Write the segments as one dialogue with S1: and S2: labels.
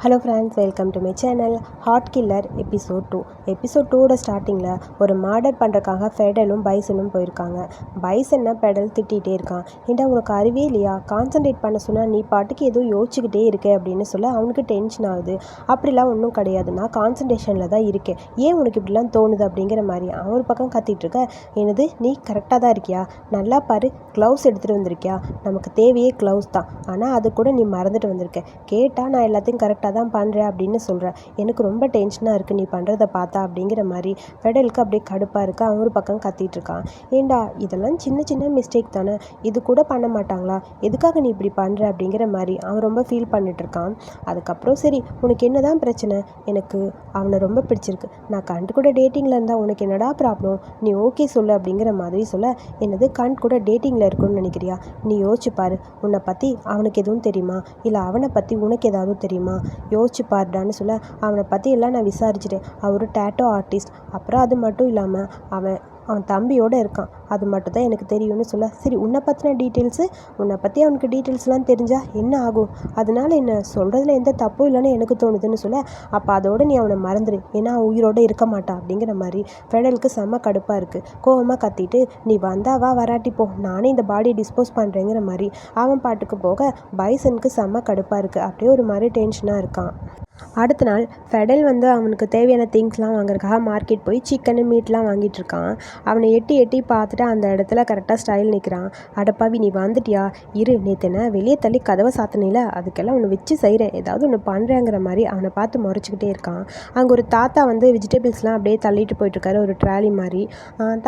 S1: Hello friends, welcome to my channel. Heart killer episode 2. Episode 2வோட ஸ்டார்டிங்கில் ஒரு murder பண்ணுறக்காக ஃபெடலும் பைசனும் போயிருக்காங்க. பைசனை பெடல் திட்டிகிட்டே இருக்கான். ஏன்டா உனக்கு அறிவே இல்லையா, கான்சன்ட்ரேட் பண்ண சொன்னால் நீ பாட்டுக்கு ஏதோ யோசிச்சுக்கிட்டே இருக்கே அப்படின்னு சொல்ல அவனுக்கு டென்ஷன் ஆகுது. அப்படிலாம் ஒன்றும் கிடையாது, நான் கான்சன்ட்ரேஷனில் தான் இருக்கேன், ஏன் உனக்கு இப்படிலாம் தோணுது அப்படிங்கிற மாதிரி அவன் ஒரு பக்கம் கத்திட்டு இருக்க. என்னது, நீ கரெக்டாக தான் இருக்கியா, நல்லா பாரு, க்ளவுஸ் எடுத்துகிட்டு வந்திருக்கியா, நமக்கு தேவையே க்ளவுஸ் தான், ஆனால் அது கூட நீ மறந்துட்டு வந்திருக்க, கேட்டால் நான் எல்லாத்தையும் கரெக்டாக தான் பண்ணுறேன் அப்படின்னு சொல்கிறேன், எனக்கு ரொம்ப டென்ஷனாக இருக்குது நீ பண்ணுறதை பார்த்தா அப்படிங்கிற மாதிரி ஃபெடலுக்கு அப்படியே கடுப்பாக இருக்குது. அவன் ஒரு பக்கம் கத்திட்டு இருக்கான். ஏண்டா இதெல்லாம் சின்ன சின்ன மிஸ்டேக் தானே, இது கூட பண்ண மாட்டாங்களா, எதுக்காக நீ இப்படி பண்ணுற அப்படிங்கிற மாதிரி அவன் ரொம்ப ஃபீல் பண்ணிட்டு இருக்கான். அதுக்கப்புறம் சரி உனக்கு என்ன தான் பிரச்சனை, எனக்கு அவனை ரொம்ப பிடிச்சிருக்கு, நான் கண்ட் கூட டேட்டிங்கில் இருந்தால் உனக்கு என்னடா ப்ராப்ளம், நீ ஓகே சொல்லு அப்படிங்கிற மாதிரி சொல்ல. என்னது, கண்ட் கூட டேட்டிங்கில் இருக்குன்னு நினைக்கிறியா, நீ யோசிச்சு பாரு, உன்னை பற்றி அவனுக்கு எதுவும் தெரியுமா, இல்லை அவனை பற்றி உனக்கு ஏதாவது தெரியுமா, யோசிச்சு பாருடான்னு சொல்ல. அவனை பற்றி எல்லாம் நான் விசாரிச்சிட்டேன், அவர் ஒரு டேட்டோ ஆர்டிஸ்ட், அப்புறம் அது மட்டும் இல்லாமல் அவன் தம்பியோடு இருக்கான், அது மட்டும் தான் எனக்கு தெரியும்னு சொல்ல. சரி உன்னை பற்றின டீட்டெயில்ஸு, உன்னை பற்றி அவனுக்கு டீட்டெயில்ஸ்லாம் தெரிஞ்சால் என்ன ஆகும், அதனால் என்ன சொல்கிறதுல எந்த தப்பும் இல்லைன்னு எனக்கு தோணுதுன்னு சொல்ல. அப்போ அதோடு நீ அவனை மறந்துடு, ஏன்னா அவன் உயிரோடு இருக்க மாட்டான் அப்படிங்கிற மாதிரி ஃபெடலுக்கு செம்ம கடுப்பாக இருக்குது. கோவமாக கத்திட்டு நீ வந்தாவா வராட்டி போ, நானே இந்த பாடியை டிஸ்போஸ் பண்ணுறேங்கிற மாதிரி அவன் பாட்டுக்கு போக பைசனுக்கு செம்ம கடுப்பாக இருக்குது. அப்படியே ஒரு மாதிரி டென்ஷனாக இருக்கான். அடுத்த நாள் ஃபெடல் அவனுக்கு தேவையான திங்ஸ்லாம் வாங்குறதுக்காக மார்க்கெட் போய் சிக்கனு மீட்லாம் வாங்கிட்டு இருக்கான். அவனை எட்டி எட்டி பார்த்துட்டு அந்த இடத்துல கரெக்டாக ஸ்டைல் நிற்கிறான். அடப்பாவி நீ வந்துட்டியா, இரு நேத்தனை வெளியே தள்ளி கதவை சாத்தினில, அதுக்கெல்லாம் ஒன்று வச்சு செய்கிறேன், ஏதாவது ஒன்று பண்ணுறேங்கிற மாதிரி அவனை பார்த்து முறைச்சிக்கிட்டே இருக்கான். அங்கே ஒரு தாத்தா வெஜிடபிள்ஸ்லாம் அப்படியே தள்ளிட்டு போயிட்டுருக்காரு, ஒரு ட்ராலி மாதிரி.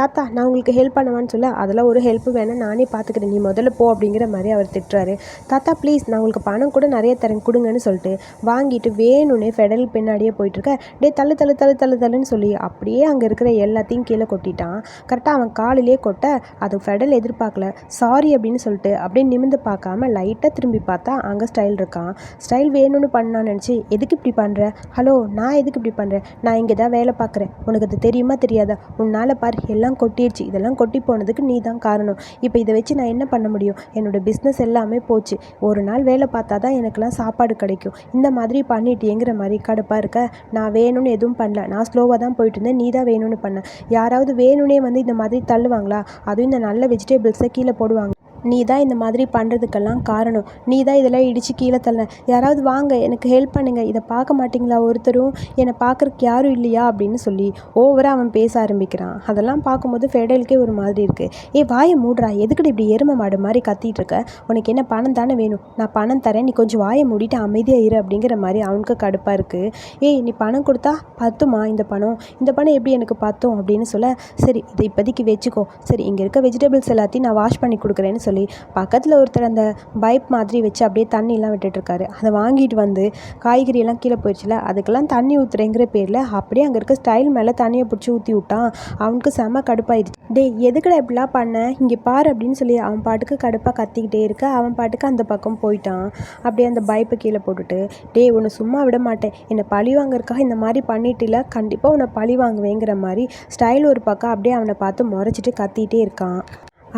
S1: தாத்தா நான் உங்களுக்கு ஹெல்ப் பண்ணுவான்னு சொல்ல, அதெல்லாம் ஒரு ஹெல்ப்பு வேணால் நானே பார்த்துக்கிறேன், நீ முதல்ல போ அப்படிங்கிற மாதிரி அவர் திட்டுறாரு. தாத்தா ப்ளீஸ், நான் உங்களுக்கு பணம் கூட நிறைய தரேன் கொடுங்கன்னு சொல்லிட்டு வாங்கிட்டு வேணும்னே ஃபெடல் பின்னாடியே போயிட்டுருக்க. டே தள்ளு தள்ளு தள்ளு தள்ளு தள்ளுன்னு சொல்லி அப்படியே அங்கே இருக்கிற எல்லாத்தையும் கீழே கொட்டிட்டான். கரெக்டாக அவன் காலிலே கொட்ட அது ஃபெடல் எதிர்பார்க்கல. சாரி அப்படின்னு சொல்லிட்டு அப்படியே நிமிந்து பார்க்காம லைட்டாக திரும்பி பார்த்தா அங்கே ஸ்டைல் இருக்கான். ஸ்டைல் வேணும்னு பண்ணான்னு நினச்சி, எதுக்கு இப்படி பண்ணுற, ஹலோ நான் எதுக்கு இப்படி பண்ணுறேன், நான் இங்கே தான் வேலை பார்க்குறேன், உனக்கு அது தெரியுமா தெரியாதா, உன்னால் பாரு எல்லாம் கொட்டிடுச்சு, இதெல்லாம் கொட்டி போனதுக்கு நீ தான் காரணம், இப்போ இதை வச்சு நான் என்ன பண்ண முடியும், என்னோடய பிஸ்னஸ் எல்லாமே போச்சு, ஒரு நாள் வேலை பார்த்தா தான் எனக்கெல்லாம் சாப்பாடு கிடைக்கும், இந்த மாதிரி பண்ணிட்டேங்கிற மாதிரி கடுப்பாக இருக்க. நான் வேணும்னு எதுவும் பண்ணல, நான் ஸ்லோவாக தான் போயிட்டு இருந்தேன், நீ தான் வேணும்னு பண்ண, யாராவது வேணும்னே இந்த மாதிரி தள்ளுவாங்களா, அதுவும் இந்த நல்ல வெஜிடபிள்ஸை கீழே போடுவாங்க, நீ தான் இந்த மாதிரி பண்ணுறதுக்கெல்லாம் காரணம், நீ தான் இதெல்லாம் இடித்து கீழே தள்ள, யாராவது வாங்க எனக்கு ஹெல்ப் பண்ணுங்கள், இதை பார்க்க மாட்டிங்களா, ஒருத்தரும் என்னை பார்க்குறக்கு யாரும் இல்லையா அப்படின்னு சொல்லி ஓவராக அவன் பேச ஆரம்பிக்கிறான். அதெல்லாம் பார்க்கும்போது ஃபெடலுக்கே ஒரு மாதிரி இருக்குது. வாயை மூடுறா, எதுக்கிட்ட இப்படி எருமை மாடு மாதிரி கத்திட்டு இருக்க, உனக்கு என்ன பணம் தானே வேணும், நான் பணம் தரேன், நீ கொஞ்சம் வாயை மூடிட்டு அமைதியாக இரு அப்படிங்கிற மாதிரி அவனுக்கு கடுப்பாக இருக்குது. நீ பணம் கொடுத்தா பத்துமா, இந்த பணம் எப்படி எனக்கு பத்தும் அப்படின்னு சொல்ல. சரி இதை இப்போதைக்கு வச்சுக்கோ, சரி இங்கே இருக்க வெஜிடபிள்ஸ் எல்லாத்தையும் நான் வாஷ் பண்ணி கொடுக்குறேன்னு சொல்லி பக்கத்தில் ஒருத்தர் அந்த பைப் மாதிரி வச்சு அப்படியே தண்ணிலாம் விட்டுட்டுருக்காரு. அதை வாங்கிட்டு காய்கறியெல்லாம் கீழே போயிடுச்சுல, அதுக்கெல்லாம் தண்ணி ஊற்றுறேங்கிற பேரில் அப்படியே அங்கே இருக்க ஸ்டைல் மேலே தண்ணியை பிடிச்சி ஊற்றி விட்டான். அவனுக்கு செம்ம கடுப்பாயிடுச்சு. டே எதுக்கடா இப்படிலாம் பண்ண, இங்கே பாரு அப்படின்னு சொல்லி அவன் பாட்டுக்கு கடுப்பாக கத்திக்கிட்டே இருக்க. அவன் பாட்டுக்கு அந்த பக்கம் போயிட்டான். அப்படியே அந்த பைப்பை கீழே போட்டுட்டு, டே உன்னை சும்மா விட மாட்டேன், என்னை பழி வாங்கறதுக்காக இந்த மாதிரி பண்ணிட்டில, கண்டிப்பாக உன்னை பழி வாங்குவேங்கிற மாதிரி ஸ்டைல் ஒரு பக்கம் அப்படியே அவனை பார்த்து முறைச்சிட்டு கத்திகிட்டே இருக்கான்.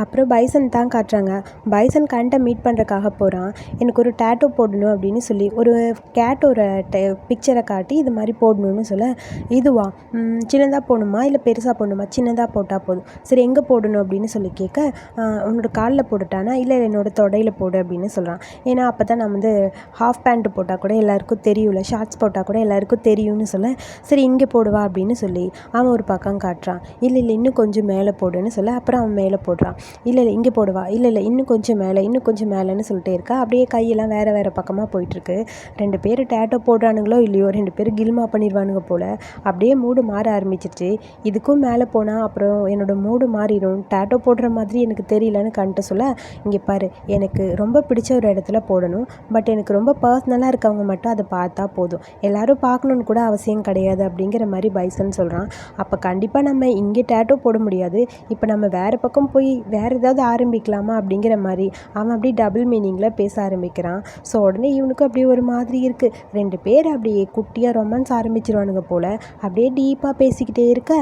S1: அப்புறம் பைசன் தான் காட்டுறாங்க. பைசன் கண்ட்டை மீட் பண்ணுறக்காக போகிறான். எனக்கு ஒரு டேட்டோ போடணும் அப்படின்னு சொல்லி ஒரு கேட்டோட பிக்சரை காட்டி இது மாதிரி போடணும்னு சொல்ல. இதுவா, சின்னதாக போடணுமா இல்லை பெருசாக போடணுமா, சின்னதாக போட்டால் போதும், சரி எங்கே போடணும் அப்படின்னு சொல்லி கேட்க, உன்னோட காலில் போட்டுட்டானா, இல்லை என்னோடய தொடையில் போடு அப்படின்னு சொல்கிறான். ஏன்னா அப்போ தான் நான் ஹாஃப் பேண்ட்டு போட்டால் கூட எல்லாருக்கும் தெரியும்ல, ஷார்ட்ஸ் போட்டால் கூட எல்லாருக்கும் தெரியும்னு சொல்ல. சரி இங்கே போடுவா அப்படின்னு சொல்லி அவன் ஒரு பக்கம் காட்டுறான். இல்லை இன்னும் கொஞ்சம் மேலே போடுன்னு சொல்ல. அப்புறம் அவன் மேலே போடுறான். இல்லை இங்கே போடுவா, இல்லை இன்னும் கொஞ்சம் மேலேன்னு சொல்லிட்டே இருக்கா. அப்படியே கையெல்லாம் வேறு பக்கமாக போயிட்டுருக்கு. 2 பேர் டேட்டோ போடுறானுங்களோ இல்லையோ, 2 பேர் கில்மா பண்ணிடுவானுங்க போல். அப்படியே மூடு மாற ஆரம்பிச்சிருச்சு. இதுக்கும் மேலே போனால் அப்புறம் என்னோடய மூடு மாறிடும், டேட்டோ போடுற மாதிரி எனக்கு தெரியலன்னு கண்ட்டு சொல்ல. இங்கே பாரு, எனக்கு ரொம்ப பிடிச்ச ஒரு இடத்துல போடணும், பட் எனக்கு ரொம்ப பர்சனலாக இருக்கவங்க மட்டும் அதை பார்த்தா போதும், எல்லோரும் பார்க்கணுன்னு கூட அவசியம் கிடையாது அப்படிங்கிற மாதிரி பைசன் சொல்கிறான். அப்போ கண்டிப்பாக நம்ம இங்கே டேட்டோ போட முடியாது, இப்போ நம்ம வேறு பக்கம் போய் வேறு ஏதாவது ஆரம்பிக்கலாமா அப்படிங்கிற மாதிரி அவன் அப்படியே டபுள் மீனிங்கில் பேச ஆரம்பிக்கிறான். ஸோ உடனே இவனுக்கு அப்படியே ஒரு மாதிரி இருக்குது. 2 பேர் அப்படியே குட்டியாக ரொமான்ஸ் ஆரம்பிச்சிருவானுங்க போல். அப்படியே டீப்பாக பேசிக்கிட்டே இருக்க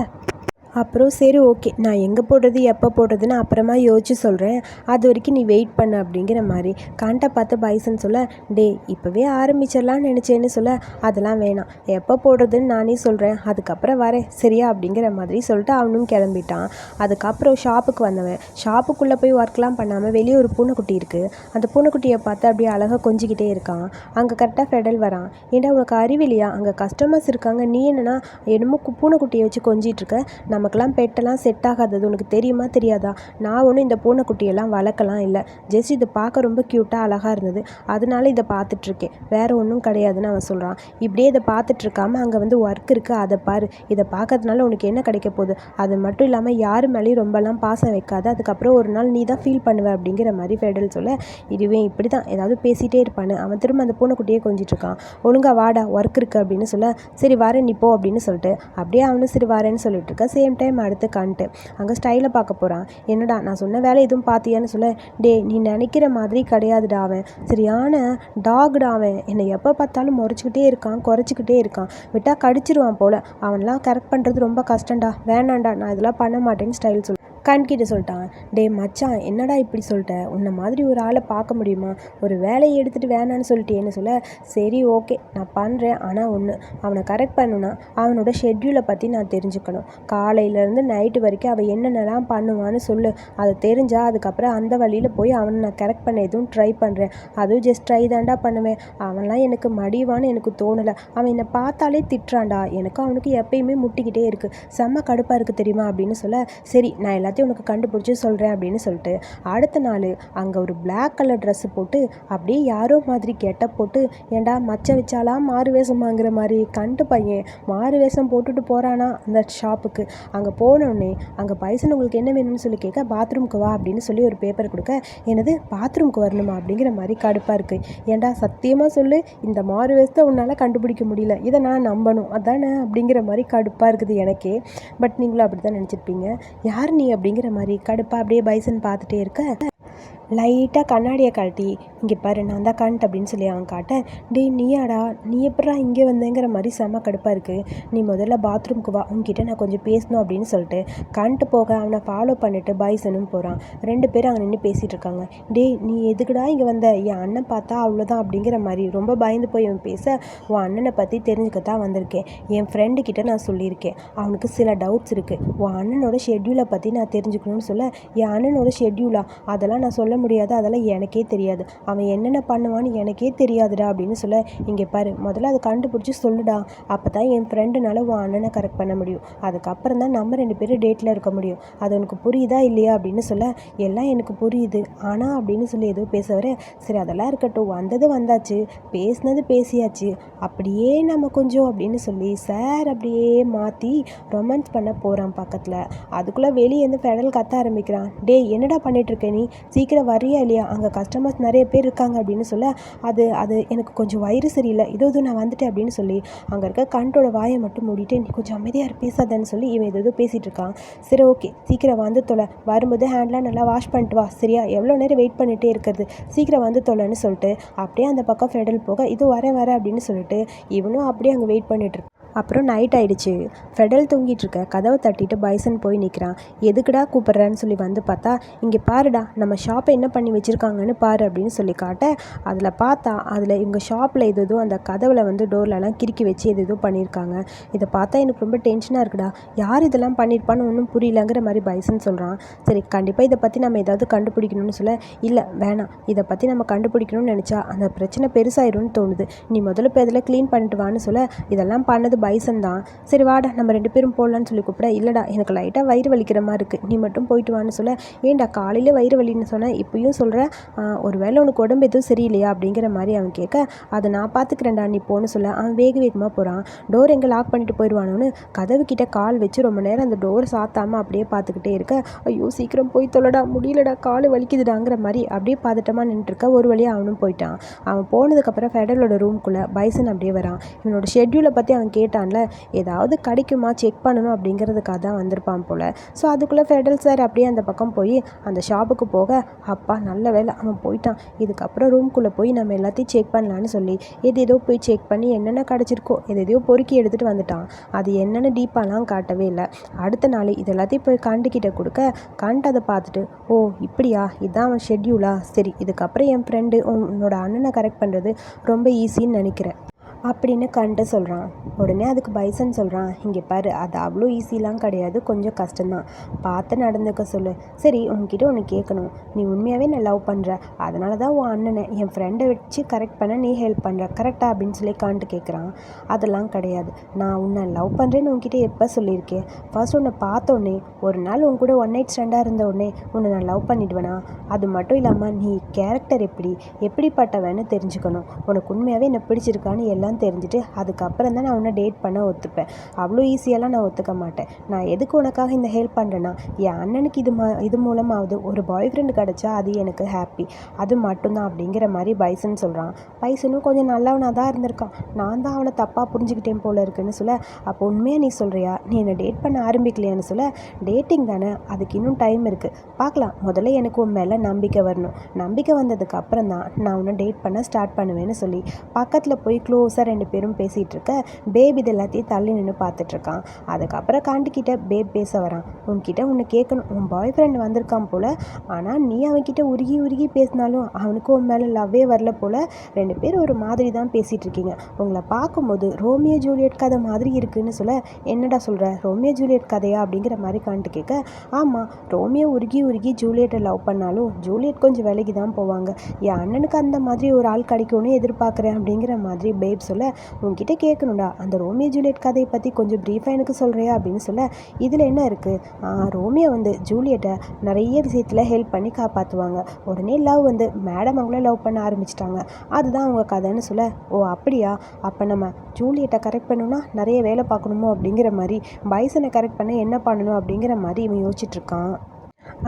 S1: அப்புறம் சரி ஓகே, நான் எங்கே போடுறது எப்போ போடுறதுன்னு அப்புறமா யோசிச்சு சொல்கிறேன், அது வரைக்கும் நீ வெயிட் பண்ணு அப்படிங்கிற மாதிரி கண்ட்டை பார்த்து பைசன் சொல்ல, டே இப்போவே ஆரம்பிச்சிடலான்னு நினச்சேன்னு சொல்ல, அதெல்லாம் வேணாம், எப்போ போடுறதுன்னு நானே சொல்கிறேன், அதுக்கப்புறம் வரேன் சரியா அப்படிங்கிற மாதிரி சொல்லிட்டு அவனும் கிளம்பிட்டான். அதுக்கப்புறம் ஷாப்புக்கு வந்தவன் ஷாப்புக்குள்ளே போய் ஒர்க்லாம் பண்ணாமல் வெளியே ஒரு பூனைக்குட்டி இருக்குது, அந்த பூனைக்குட்டியை பார்த்து அப்படியே அழகாக கொஞ்சிக்கிட்டே இருக்கான். அங்கே கரெக்டாக ஃபெடல் வரான். ஏன்டா உனக்கு அறிவில்லையா, அங்கே கஸ்டமர்ஸ் இருக்காங்க, நீ என்னன்னா என்னமோ பூனைக்குட்டியை வச்சு கொஞ்சிட்டு இருக்க, நமக்கெல்லாம் பெட்டெல்லாம் செட் ஆகாதது உனக்கு தெரியுமா தெரியாதா, நான் ஒன்றும் இந்த பூனைக்குட்டியெல்லாம் வளர்க்கலாம் இல்லை, ஜஸ்ட் இது பார்க்க ரொம்ப க்யூட்டாக அழகாக இருந்தது, அதனால இதை பார்த்துட்ருக்கேன், வேறு ஒன்றும் கிடையாதுன்னு அவன் சொல்கிறான். இப்படியே இதை பார்த்துட்ருக்காம அங்கே வந்து ஒர்க் இருக்குது அதை பாரு, இதை பார்க்கறதுனால உனக்கு என்ன கிடைக்க போகுது, அது மட்டும் இல்லாமல் யார் மேலேயும் ரொம்பலாம் பாசம் வைக்காது, அதுக்கப்புறம் ஒரு நாள் நீ தான் ஃபீல் பண்ணுவ அப்படிங்கிற மாதிரி ஃபெடல் சொல்ல, இதுவே இப்படி தான் ஏதாவது பேசிகிட்டே இருப்பான்னு அவன் திரும்ப அந்த பூனைக்குட்டியே கொஞ்சிட்ருக்கான். ஒழுங்கா வாடா ஒர்க் இருக்குது அப்படின்னு சொல்ல, சரி வரேன் நீ போ அப்படின்னு சொல்லிட்டு அப்படியே அவனும் சரி வரேன்னு சொல்லிட்டு இருக்க. சேம் டைம் அடுத்து கண்ட்டு அங்கே ஸ்டைலை பார்க்க போகிறான். என்னடா நான் சொன்ன வேலை எதுவும் பார்த்தியான்னு சொல்ல, டே நீ நினைக்கிற மாதிரி கிடையாதுடா, அவன் சரியான டாக்டா, அவன் என்னை எப்போ பார்த்தாலும் முறைச்சிக்கிட்டே இருக்கான், குறைச்சிக்கிட்டே இருக்கான், விட்டால் கடிச்சிருவான் போல், அவன்லாம் கரெக்ட் பண்ணுறது ரொம்ப கஷ்டம்டா, வேணாண்டா நான் இதெல்லாம் பண்ண மாட்டேன்னு ஸ்டைல் சொல்லு கண்கிட்ட சொல்லிட்டான். டே மச்சான் என்னடா இப்படி சொல்லிட்ட, உன்னை மாதிரி ஒரு ஆளை பார்க்க முடியுமா, ஒரு வேலையை எடுத்துகிட்டு வேணான்னு சொல்லிட்டேன்னு சொல்ல, சரி ஓகே நான் பண்ணுறேன், ஆனால் ஒன்று அவனை கரெக்ட் பண்ணுன்னா அவனோட ஷெட்யூலை பற்றி நான் தெரிஞ்சுக்கணும், காலையிலேருந்து நைட்டு வரைக்கும் அவன் என்னென்னலாம் பண்ணுவான்னு சொல்லு, அதை தெரிஞ்சால் அதுக்கப்புறம் அந்த வழியில் போய் அவனை நான் கரெக்ட் பண்ண எதுவும் ட்ரை பண்ணுறேன், அதுவும் ஜஸ்ட் ட்ரை தாண்டா பண்ணுவேன், அவன்லாம் எனக்கு மடிவான்னு எனக்கு தோணலை, அவன் என்னை பார்த்தாலே திட்டுறான்டா, எனக்கும் அவனுக்கு எப்பயுமே முட்டிக்கிட்டே இருக்குது, செம்ம கடுப்பாக இருக்குது தெரியுமா அப்படின்னு சொல்ல, சரி நான் எல்லாத்தையும் உனக்கு கண்டுபிடிச்சி சொல்கிறேன் அப்படின்னு சொல்லிட்டு அடுத்த நாள் அங்கே ஒரு பிளாக் கலர் ட்ரெஸ்ஸு போட்டு அப்படியே யாரோ மாதிரி கெட்டப் போட்டு, ஏண்டா மச்ச வச்சாலாம் மாறு வேஷம் வாங்குற மாதிரி கண்டு பையன் மாறு வேஷம் போட்டுட்டு போகிறானா அந்த ஷாப்புக்கு. அங்கே போனோடனே அங்கே பைசன் உங்களுக்கு என்ன வேணும்னு சொல்லி கேட்க, பாத்ரூமுக்கு வா அப்படின்னு சொல்லி ஒரு பேப்பர் கொடுக்க, எனது பாத்ரூமுக்கு வரணுமா அப்படிங்கிற மாதிரி கடுப்பாக இருக்குது. ஏண்டா சத்தியமாக சொல்லு, இந்த மாறு வேஷத்தை உன்னால் கண்டுபிடிக்க முடியல, இதை நான் நம்பணும் அதானே அப்படிங்கிற மாதிரி கடுப்பாக இருக்குது எனக்கே. பட் நீங்களும் அப்படி தான் நினச்சிருப்பீங்க. யார் நீ அப்படிங்கிற மாதிரி கடுப்பாக அப்படியே பைசன் பார்த்துட்டே இருக்க, லைட்டாக கண்ணாடியை காட்டி, இங்கே பாரு நான் தான் கண்ட் அப்படின்னு சொல்லி அவன் காட்ட, டே நீயாடா நீ எப்படா இங்கே வந்தேங்கிற மாதிரி செம்ம கடுப்பாக இருக்குது, நீ முதல்ல பாத்ரூமுக்கு வா உங்ககிட்ட நான் கொஞ்சம் பேசணும் அப்படின்னு சொல்லிட்டு கண்ட் போக அவனை ஃபாலோ பண்ணிவிட்டு பைசனும் போகிறான். ரெண்டு பேரும் அங்கே நின்று பேசிகிட்டு இருக்காங்க. டே நீ எதுக்குடா இங்கே வந்த, என் அண்ணன் பார்த்தா அவ்வளோதான் அப்படிங்கிற மாதிரி ரொம்ப பயந்து போய் அவன் பேச, உன் அண்ணனை பற்றி தெரிஞ்சுக்கத்தான் வந்திருக்கேன், என் ஃப்ரெண்டுக்கிட்ட நான் சொல்லியிருக்கேன், அவனுக்கு சில டவுட்ஸ் இருக்குது, உன் அண்ணனோட ஷெட்யூலை பற்றி நான் தெரிஞ்சுக்கணும்னு சொல்ல, என் அண்ணனோட ஷெட்யூலா, அதெல்லாம் நான் சொல்ல முடியாது, அதெல்லாம் எனக்கே தெரியாது, அவன் என்னென்ன பண்ணுவான்னு எனக்கே தெரியாதுடா அப்படின்னு சொல்ல, இங்கே பாரு முதல்ல அதை கண்டுபிடிச்சி சொல்லுடா, அப்போ தான் என் ஃப்ரெண்டுனால உன் அண்ணனை கரெக்ட் பண்ண முடியும், அதுக்கப்புறம் தான் நம்ம ரெண்டு பேரும் டேட்டில் இருக்க முடியும், அது உனக்கு புரியுதா இல்லையா அப்படின்னு சொல்ல, எல்லாம் எனக்கு புரியுது ஆனால் அப்படின்னு சொல்லி ஏதோ பேச வர, சரி அதெல்லாம் இருக்கட்டும், வந்தது வந்தாச்சு, பேசினது பேசியாச்சு, அப்படியே நம்ம கொஞ்சம் அப்படின்னு சொல்லி சார் அப்படியே மாற்றி ரொமான்ஸ் பண்ண போகிறான் பக்கத்தில். அதுக்குள்ளே வெளியே இருந்து ஃபெடல் கத்த ஆரம்பிக்கிறான். டே என்னடா பண்ணிகிட்ருக்க நீ, சீக்கிரம் வரியா இல்லையா, அங்கே கஸ்டமர்ஸ் நிறைய பேர் இருக்காங்க அப்படின்னு சொல்ல, அது எனக்கு கொஞ்சம் வயிறு சரியில்லை, இதோ நான் வந்துட்டேன் அப்படின்னு சொல்லி அங்கே இருக்க கண்டோட வாயை மட்டும் மூடிட்டு, நீ கொஞ்சம் அமைதியாக பேசாதன்னு சொல்லி இவன் ஏதோ பேசிகிட்டு இருக்கான். சரி ஓகே சீக்கிரம் வந்து தொலை, வரும்போது ஹேண்ட்லாம் நல்லா வாஷ் பண்ணிட்டு வா சரியா, எவ்வளோ நேரம் வெயிட் பண்ணிகிட்டே இருக்கிறது, சீக்கிரம் வந்து தொலைன்னு சொல்லிட்டு அப்படியே அந்த பக்கம் ஃபெடல் போக, இது வரேன் அப்படின்னு சொல்லிட்டு இவனும் அப்படியே அங்கே வெயிட் பண்ணிட்டு இருக்கான். அப்புறம் நைட் ஆகிடுச்சு. ஃபெடல் தூங்கிட்டு இருக்க கதவை தட்டிட்டு பைசன் போய் நிற்கிறான். எதுக்குடா கூப்பிட்றேன்னு சொல்லி வந்து பார்த்தா, இங்கே பாருடா நம்ம ஷாப்பை என்ன பண்ணி வச்சுருக்காங்கன்னு பாரு அப்படின்னு சொல்லி காட்ட, அதில் பார்த்தா அதில் இவங்க ஷாப்பில் எதோ அந்த கதவில் வந்து டோர்லலாம் கிறுக்கி வச்சு எதோ பண்ணியிருக்காங்க. இதை பார்த்தா எனக்கு ரொம்ப டென்ஷனாக இருக்குடா, யார் இதெல்லாம் பண்ணியிருப்பான்னு ஒன்றும் புரியலங்கிற மாதிரி பைசன் சொல்கிறான். சரி கண்டிப்பாக இதை பற்றி நம்ம ஏதாவது கண்டுபிடிக்கணும்னு சொல்ல, இல்லை வேணாம், இதை பற்றி நம்ம கண்டுபிடிக்கணும்னு நினச்சா அந்த பிரச்சனை பெருசாயிரும்னு தோணுது, நீ முதல்ல இப்போ இதில் க்ளீன் பண்ணிட்டு வான்னு சொல்ல, இதெல்லாம் பண்ணது பைசன் தான், சரி வாடா நம்ம ரெண்டு பேரும் போடலான்னு சொல்லி கூப்பிட, இல்லைடா எனக்கு லைட்டாக வயிறு வலிக்கிற மாதிரி இருக்குது, நீ மட்டும் போயிட்டு வான்னு சொல்ல, ஏன்டா காலையில் வயிறு வலின்னு சொன்னேன் இப்போயும் சொல்கிற, ஒரு வேளை உனக்கு உடம்பு எதுவும் சரியில்லையா அப்படிங்கிற மாதிரி அவன் கேட்க, அதை நான் பார்த்துக்கிறேன்டா நீ போன்னு சொல்ல, அவன் வேகமாக போகிறான். டோர் எங்கே லாக் பண்ணிட்டு போயிடுவானோன்னு கதவு கிட்ட கால் வச்சு ரொம்ப நேரம் அந்த டோர் சாத்தாமல் அப்படியே பார்த்துக்கிட்டே இருக்க, ஐயோ சீக்கிரம் போய் தொலைடா முடியலடா கால் வலிக்குதுடாங்கிற மாதிரி அப்படியே பார்த்துட்டமா நின்றுருக்க. ஒரு வழியாக அவனும் போயிட்டான். அவன் போனதுக்கப்புறம் ஃபெடலோட ரூம்குள்ளே பைசன் அப்படியே வரான். இவனோட ஷெட்யூலை பற்றி அவன் கேட்ட கேட்டான்ல, ஏதாவது கிடைக்குமா செக் பண்ணணும் அப்படிங்கிறதுக்காக தான் வந்திருப்பான் போல். ஸோ அதுக்குள்ளே ஃபெடல் சார் அப்படியே அந்த பக்கம் போய் அந்த ஷாப்புக்கு போக, அப்பா நல்ல வேளை அவன் போயிட்டான், இதுக்கப்புறம் ரூம்குள்ளே போய் நம்ம எல்லாத்தையும் செக் பண்ணலான்னு சொல்லி ஏதோ போய் செக் பண்ணி என்னென்ன கிடச்சிருக்கோ எதையோ பொறுக்கி எடுத்துகிட்டு வந்துட்டான். அது என்னென்னு டீப்பாலாம் காட்டவே இல்லை. அடுத்த நாள் இது எல்லாத்தையும் போய் கண்டுக்கிட்ட கொடுக்க, கண்டு அதை பார்த்துட்டு, ஓ இப்படியா, இதான் அவன் ஷெட்யூலா, சரி இதுக்கப்புறம் என் ஃப்ரெண்டு உன்னோட அண்ணனை கரெக்ட் பண்ணுறது ரொம்ப ஈஸின்னு நினைக்கிறேன் அப்படின்னு கண்டு சொல்கிறான். உடனே அதுக்கு பைசன் சொல்கிறான், இங்கே பாரு, அது அவ்வளோ ஈஸிலாம் கிடையாது, கொஞ்சம் கஷ்டம்தான், பார்த்து நடந்துக்க சொல்லு. சரி உன்கிட்ட ஒன்று கேட்கணும், நீ உண்மையாகவே நான் லவ் பண்ணுற, அதனால தான் உன் அண்ணனை என் ஃப்ரெண்டை வச்சு கரெக்ட் பண்ண நீ ஹெல்ப் பண்ணுற கரெக்டாக அப்படின்னு சொல்லி காண்ட்டு கேட்குறான். அதெல்லாம் கிடையாது, நான் உன்னை லவ் பண்ணுறேன்னு உன்கிட்ட எப்போ சொல்லியிருக்கேன்? ஃபர்ஸ்ட் உன்னை பார்த்தோன்னே ஒரு நாள் உன் கூட ஒன் நைட் ஸ்டாண்டாக இருந்த உடனே உன்னை நான் லவ் பண்ணிடுவேனா? அது மட்டும் இல்லாமல் நீ கேரக்டர் எப்படிப்பட்டவன்னு தெரிஞ்சுக்கணும், உனக்கு உண்மையாகவே என்னை பிடிச்சிருக்கான்னு எல்லாம் தெரிஞ்சுட்டு அதுக்கப்புறம் தான் நான் உன்னை டேட் பண்ண ஒத்துப்பேன். அவ்வளோ ஈஸியெல்லாம் நான் ஒத்துக்க மாட்டேன். நான் எதுக்கு உனக்காக இந்த ஹெல்ப் பண்ணுறேன்னா, என் அண்ணனுக்கு இது மூலமாவது ஒரு பாய் ஃப்ரெண்டு கிடச்சா அது எனக்கு ஹாப்பி, அது மட்டும்தான் அப்படிங்கிற மாதிரி பைசன் சொல்கிறான். பைசனும் கொஞ்சம் நல்லவனாக தான் இருந்திருக்கான், நான் தான் அவனை தப்பாக புரிஞ்சுக்கிட்டேன் போல இருக்குன்னு சொல்ல, அப்போ உண்மையாக நீ சொல்கிறியா, நீ என்னை டேட் பண்ண ஆரம்பிக்கலையான்னு சொல்ல, டேட்டிங் தானே, அதுக்கு இன்னும் டைம் இருக்குது, பார்க்கலாம், முதல்ல எனக்கு உன் மேலே நம்பிக்கை வரணும், நம்பிக்கை வந்ததுக்கு அப்புறம் தான் நான் உன்னை டேட் பண்ண ஸ்டார்ட் பண்ணுவேன்னு சொல்லி பக்கத்தில் போய் க்ளோஸாக 2 பேரும் பேசிகிட்டு இருக்க, பேப் இது எல்லாத்தையும் தள்ளி நின்று பார்த்துட்ருக்கான். அதுக்கப்புறம் காண்டுக்கிட்ட பேப் பேச வரான். உன்கிட்ட ஒன்று கேட்கணும், உன் பாய் ஃப்ரெண்ட் வந்திருக்கான் போல், ஆனால் நீ அவன்கிட்ட உருகி உருகி பேசினாலும் அவனுக்கு உன் மேலே லவ்வே வரல போல், 2 பேர் ஒரு மாதிரி தான் பேசிகிட்டு இருக்கீங்க, உங்களை பார்க்கும்போது ரோமியோ ஜூலியட் கதை மாதிரி இருக்குன்னு சொல்ல, என்னடா சொல்கிற, ரோமியோ ஜூலியட் கதையா அப்படிங்கிற மாதிரி காண்டு கேட்க, ஆமாம், ரோமியோ உருகி உருகி ஜூலியட்டை லவ் பண்ணாலும் ஜூலியட் கொஞ்சம் விலகி தான் போவாங்க, என் அண்ணனுக்கு அந்த மாதிரி ஒரு ஆள் கிடைக்கும்னு எதிர்பார்க்குறேன் அப்படிங்கிற மாதிரி பேப் சொல்ல, உன்கிட்ட கேட்கணும்டா, அந்த ரோமியோ ஜூலியட் கதையை பற்றி கொஞ்சம் ப்ரீஃபாக எனக்கு சொல்கிறியா அப்படின்னு சொல்ல, இதில் என்ன இருக்குது, ரோமியோ ஜூலியட்டை நிறைய விஷயத்தில் ஹெல்ப் பண்ணி காப்பாற்றுவாங்க, உடனே லவ் மேடம் அவங்கள லவ் பண்ண ஆரம்பிச்சிட்டாங்க, அதுதான் அவங்க கதைன்னு சொல்ல, ஓ அப்படியா, அப்போ நம்ம ஜூலியட்டை கரெக்ட் பண்ணணும்னா நிறைய வேலை பார்க்கணுமோ அப்படிங்கிற மாதிரி, பைசனை கரெக்ட் பண்ண என்ன பண்ணணும் அப்படிங்கிற மாதிரி இவன் யோசிச்சுட்ருக்கான்.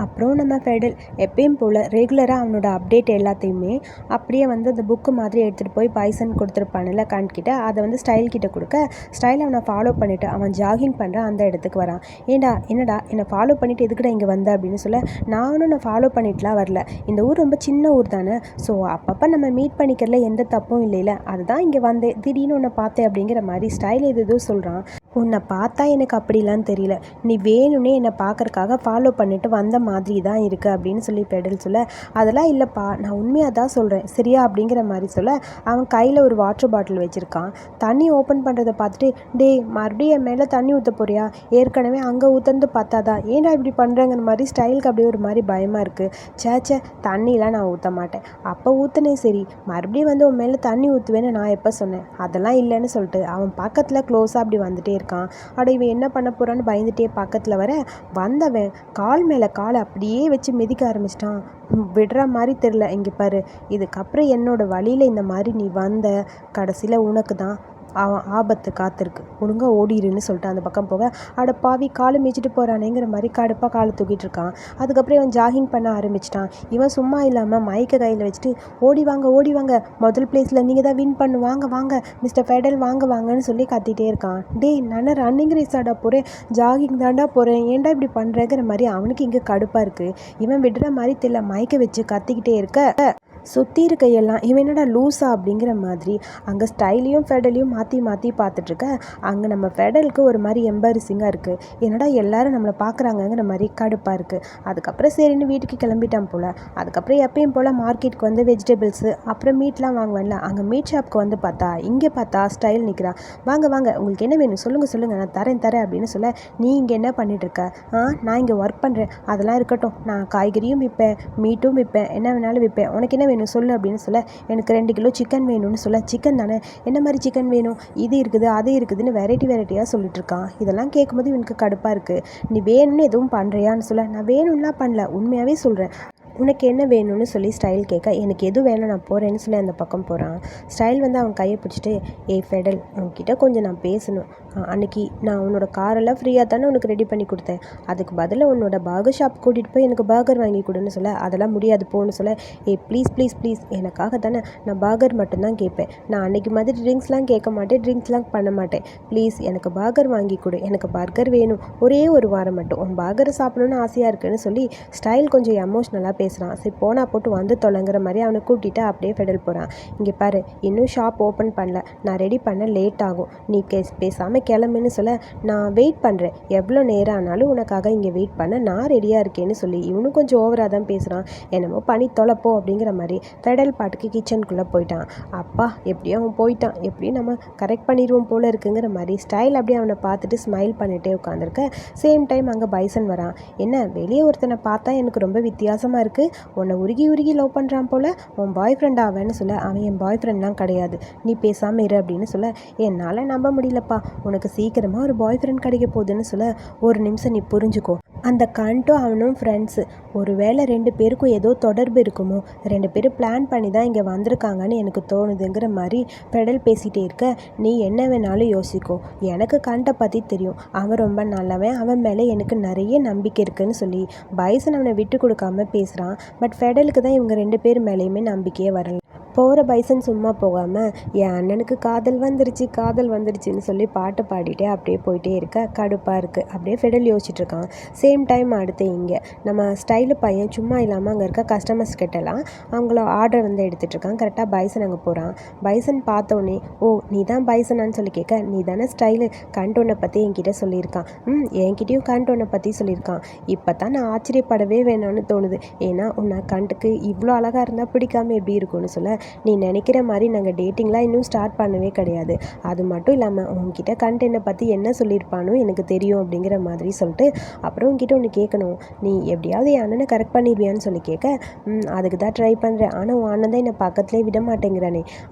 S1: அப்புறம் நம்ம ஃபெடல் எப்பயும் போல் ரெகுலராக அவனோட அப்டேட் எல்லாத்தையுமே அப்படியே அந்த புக்கு மாதிரி எடுத்துகிட்டு போய் பைசன் கொடுத்துருப்பான்ல காண்கிட்ட, அதை ஸ்டைல் கிட்ட கொடுக்க, ஸ்டைல் அவனை ஃபாலோ பண்ணிவிட்டு அவன் ஜாகிங் பண்ணுற அந்த இடத்துக்கு வரான். ஏண்டா என்னடா என்னை ஃபாலோ பண்ணிவிட்டு எதுக்குடா இங்கே வந்த அப்படின்னு சொல்ல, நானும் நான் ஃபாலோ பண்ணிட்டுலாம் வரல, இந்த ஊர் ரொம்ப சின்ன ஊர் தானே, ஸோ அப்பப்போ நம்ம மீட் பண்ணிக்கிறதுல எந்த தப்பும் இல்லைல்ல, அதுதான் இங்கே வந்தேன், திடீர்னு உன்னை பார்த்தேன் அப்படிங்கிற மாதிரி ஸ்டைல் எதோ சொல்கிறான். உன்னை பார்த்தா எனக்கு அப்படிலாம் தெரியல, நீ வேணும்னே என்னை பார்க்கறக்காக ஃபாலோ பண்ணிட்டு வந்த மாதிரி தான் இருக்குது அப்படின்னு சொல்லி ஃபெடல் சொல்ல, அதெல்லாம் இல்லைப்பா, நான் உண்மையாக தான் சொல்கிறேன் சரியா அப்படிங்கிற மாதிரி சொல்ல, அவன் கையில் ஒரு வாட்டர் பாட்டில் வச்சுருக்கான். தண்ணி ஓப்பன் பண்ணுறதை பார்த்துட்டு, டே மறுபடியும் என் மேலே தண்ணி ஊற்ற போறியா, ஏற்கனவே அங்கே ஊற்றுறது பார்த்தாதா, ஏன்டா இப்படி பண்ணுறங்கிற மாதிரி ஸ்டைலுக்கு அப்படியே ஒரு மாதிரி பயமாக இருக்குது. சேச்சே, தண்ணிலாம் நான் ஊற்ற மாட்டேன், அப்போ ஊற்றுனேன் சரி, மறுபடியும் உன் மேலே தண்ணி ஊற்றுவேன்னு நான் எப்போ சொன்னேன், அதெல்லாம் இல்லைன்னு சொல்லிட்டு அவன் பக்கத்தில் க்ளோஸாக அப்படி வந்துட்டே இருக்கான். அட இவன் என்ன பண்ண போறான்னு பயந்துட்டே பக்கத்தில் வர, வந்தவன் கால் மேலே காலை அப்படியே வச்சு மிதிக்க ஆரம்பிச்சிட்டான். விடுற மாதிரி தெரில, இங்கே பாரு, இதுக்கப்புறம் என்னோட வழியில் இந்த மாதிரி நீ வந்த, கடைசியில் உனக்கு தான் அவன் ஆபத்து காத்திருக்கு, ஒழுங்காக ஓடிடுன்னு சொல்லிட்டு அந்த பக்கம் போக, அட பாவி காலை மிதிச்சிட்டு போகிறானேங்கிற மாதிரி கடுப்பாக காலை தூக்கிட்டு இருக்கான். அதுக்கப்புறம் இவன் ஜாகிங் பண்ண ஆரம்பிச்சிட்டான். இவன் சும்மா இல்லாமல் மைக்கை கையில் வச்சுட்டு, ஓடி வாங்க, முதல் பிளேஸில் நீங்கள் தான் வின் பண்ணு, வாங்க வாங்க மிஸ்டர் ஃபெடல், வாங்கன்னு சொல்லி கத்திட்டே இருக்கான். டேய் நான் ரன்னிங் ரேஸாடா போகிறேன், ஜாகிங் தாண்டா போகிறேன், ஏன்டா இப்படி பண்ணுறேங்கிற மாதிரி அவனுக்கு இங்கே கடுப்பாக இருக்குது. இவன் விடுற மாதிரி தெரியல, மைக்கை வச்சு கத்திக்கிட்டே இருக்க, சுற்றி இருக்க எல்லாம் இவன் என்னடா லூஸா அப்படிங்கிற மாதிரி அங்கே ஸ்டைலையும் ஃபெடலையும் மாற்றி பார்த்துட்ருக்க, அங்கே நம்ம ஃபெடலுக்கு ஒரு மாதிரி எம்பாரசிங்காக இருக்குது, என்னடா எல்லாரும் நம்மளை பார்க்குறாங்கங்கிற மாதிரி கடுப்பாக இருக்குது. அதுக்கப்புறம் சரின்னு வீட்டுக்கு கிளம்பிட்டான் போல். அதுக்கப்புறம் எப்பயும் போல் மார்க்கெட்டுக்கு வெஜிடபிள்ஸு அப்புறம் மீட்லாம் வாங்குவேன்ல, அங்கே மீட் ஷாப்புக்கு பார்த்தா ஸ்டைல் நிற்கிறான். வாங்க உங்களுக்கு என்ன வேணும் சொல்லுங்கள், நான் தரேன் அப்படின்னு சொல்ல, நீ இங்கே என்ன பண்ணிகிட்ருக்க, நான் இங்கே ஒர்க் பண்ணுறேன், அதெல்லாம் இருக்கட்டும், நான் காய்கறியும் விற்பேன், மீட்டும் விற்பேன், என்ன வேணாலும் விற்பேன், உனக்கு என்ன வேணும் சொல்லு அப்படின்னு சொல்ல, எனக்கு 2 கிலோ சிக்கன் வேணும்னு சொல்ல, சிக்கன் தானே, என்ன மாதிரி சிக்கன் வேணும், இது இருக்குது அது இருக்குதுன்னு வெரைட்டியாக சொல்லிட்டு இருக்கான். இதெல்லாம் கேட்கும்போது இவனுக்கு கடுப்பாக இருக்குது. நீ வேணும்னு எதுவும் பண்ணுறியான்னு சொல்ல, நான் வேணும்லாம் பண்ணல, உண்மையாகவே சொல்கிறேன், உனக்கு என்ன வேணும்னு சொல்லி ஸ்டைல் கேட்க, எனக்கு எதுவும் வேணும் நான் போகிறேன்னு சொல்லி அந்த பக்கம் போகிறான். ஸ்டைல் வந்து அவன் கையை பிடிச்சிட்டு, ஏய் ஃபெடல், உன்கிட்ட கொஞ்சம் நான் பேசணும். அன்னைக்கு நான் உன்னோட காரெல்லாம் ஃப்ரீயாக தானே உனக்கு ரெடி பண்ணி கொடுத்தேன். அதுக்கு பதிலாக உன்னோட பர்கர் ஷாப் கூட்டிகிட்டு போய் எனக்கு பர்கர் வாங்கி கொடுன்னு சொல்ல, அதெல்லாம் முடியாது போன்னு சொல்ல, ப்ளீஸ் ப்ளீஸ் ப்ளீஸ், எனக்காக தானே, நான் பர்கர் மட்டும்தான் கேட்பேன். நான் அன்றைக்கி மாதிரி ட்ரிங்க்ஸ்லாம் கேட்க மாட்டேன், ட்ரிங்க்ஸ்லாம் பண்ண மாட்டேன். ப்ளீஸ் எனக்கு பர்கர் வாங்கி கொடு, எனக்கு பர்கர் வேணும், ஒரே ஒரு வாரம் மட்டும். உன் பர்கரை சாப்பிடணுன்னு ஆசையாக இருக்குன்னு சொல்லி ஸ்டைல் கொஞ்சம் எமோஷ்னலாக பேசுகிறான். சரி போனா போட்டு வந்து தொலைங்கிற மாதிரி அவனை கூட்டிகிட்டு அப்படியே ஃபெடல் போகிறான். இங்கே பாரு, இன்னும் ஷாப் ஓப்பன் பண்ணல, நான் ரெடி பண்ண லேட் ஆகும், நீ பேசாமல் கிளம்புன்னு சொல்ல, நான் வெயிட் பண்ணுறேன், எவ்வளோ நேரம் ஆனாலும் உனக்காக இங்கே வெயிட் பண்ண நான் ரெடியாக இருக்கேன்னு சொல்லி இவனும் கொஞ்சம் ஓவராக தான் பேசுகிறான். என்னமோ பண்ணி தொலைப்போ அப்படிங்கிற மாதிரி ஃபெடல் பாட்டுக்கு கிச்சனுக்குள்ளே போயிட்டான். அப்பா எப்படியோ அவன் போயிட்டான், எப்படியும் நம்ம கரெக்ட் பண்ணிடுவோம் போல இருக்குங்கிற மாதிரி ஸ்டைல் அப்படியே அவனை பார்த்துட்டு ஸ்மைல் பண்ணிகிட்டே உட்காந்துருக்க. சேம் டைம் அங்கே பைசன் வரான். என்ன வெளியே ஒருத்தனை பார்த்தா எனக்கு ரொம்ப வித்தியாசமாக இருக்குது, உன்னை உருகி உருகி லவ் பண்ணுறான் போல், உன் பாய் ஃப்ரெண்ட் ஆவேன்னு சொல்ல, அவன் என் பாய் ஃப்ரெண்ட்லாம் கிடையாது, நீ பேசாமல் இரு அப்படின்னு சொல்ல, என்னால் நம்ப முடியலப்பா, உனக்கு சீக்கிரமாக ஒரு பாய் ஃப்ரெண்ட் கிடைக்க போகுதுன்னு சொல்ல, ஒரு நிமிஷம் நீ புரிஞ்சுக்கோ, அந்த கண்ட்டும் அவனும் ஃப்ரெண்ட்ஸு, ஒருவேளை 2 பேருக்கும் ஏதோ தொடர்பு இருக்குமோ, 2 பேரும் பிளான் பண்ணி தான் இங்கே வந்திருக்காங்கன்னு எனக்கு தோணுதுங்கிற மாதிரி பெடல் பேசிகிட்டே இருக்க, நீ என்ன வேணாலும் யோசிக்கோ, எனக்கு கண்ட்டை பற்றி தெரியும், அவன் ரொம்ப நல்லவன், அவன் மேலே எனக்கு நிறைய நம்பிக்கை இருக்குன்னு சொல்லி பைசன் அவனை விட்டு கொடுக்காம பேசுகிறான். பட் ஃபெடலுக்கு தான் இவங்க 2 பேர் மேலேயுமே நம்பிக்கையே வரல. போகிற பைசன் சும்மா போகாமல், என் அண்ணனுக்கு காதல் வந்துருச்சு காதல் வந்துருச்சுன்னு சொல்லி பாட்டு பாடிட்டே அப்படியே போயிட்டே இருக்க கடுப்பாக இருக்குது. அப்படியே ஃபெடல் யோசிச்சுட்டு இருக்கான். சேம் டைம் அடுத்து இங்கே நம்ம ஸ்டைலு பையன் சும்மா இல்லாமல் அங்கே இருக்க கஸ்டமர்ஸ் கிட்டலாம் அவங்கள ஆர்டர் வந்து எடுத்துகிட்டு இருக்கான். கரெக்டாக பைசன் அங்கே போகிறான். பைசன் பார்த்தோன்னே, ஓ நீ தான் பைசனான்னு சொல்லி கேட்க, நீ தானே ஸ்டைலு, கண்டோனை பற்றி என்கிட்ட சொல்லியிருக்கான். என்கிட்டயும் கண்டோனை பற்றி சொல்லியிருக்கான். இப்போ தான் நான் ஆச்சரியப்படவே வேணாம்னு தோணுது, ஏன்னா உன்னை கண்டுக்கு இவ்வளோ அழகாக இருந்தால் பிடிக்காம எப்படி இருக்கும்னு சொல்ல, நீ நினைக்கிற மாதிரி நாங்கள் டேட்டிங்லாம் இன்னும் ஸ்டார்ட் பண்ணவே கிடையாது, அது மட்டும் இல்லாமல் உங்ககிட்ட கண்டென்ட்டை பற்றி என்ன சொல்லியிருப்பானோ எனக்கு தெரியும் அப்படிங்கிற மாதிரி சொல்லிட்டு, அப்புறம் உங்ககிட்ட ஒன்று கேட்கணும், நீ எப்படியாவது என் அண்ணனை கரெக்ட் பண்ணிடுவியான்னு சொல்லி கேட்க, அதுக்கு தான் ட்ரை பண்ணுறேன், ஆனால் உன் அண்ணன் தான் என்னை பக்கத்துலேயே விட மாட்டேங்கிறானே.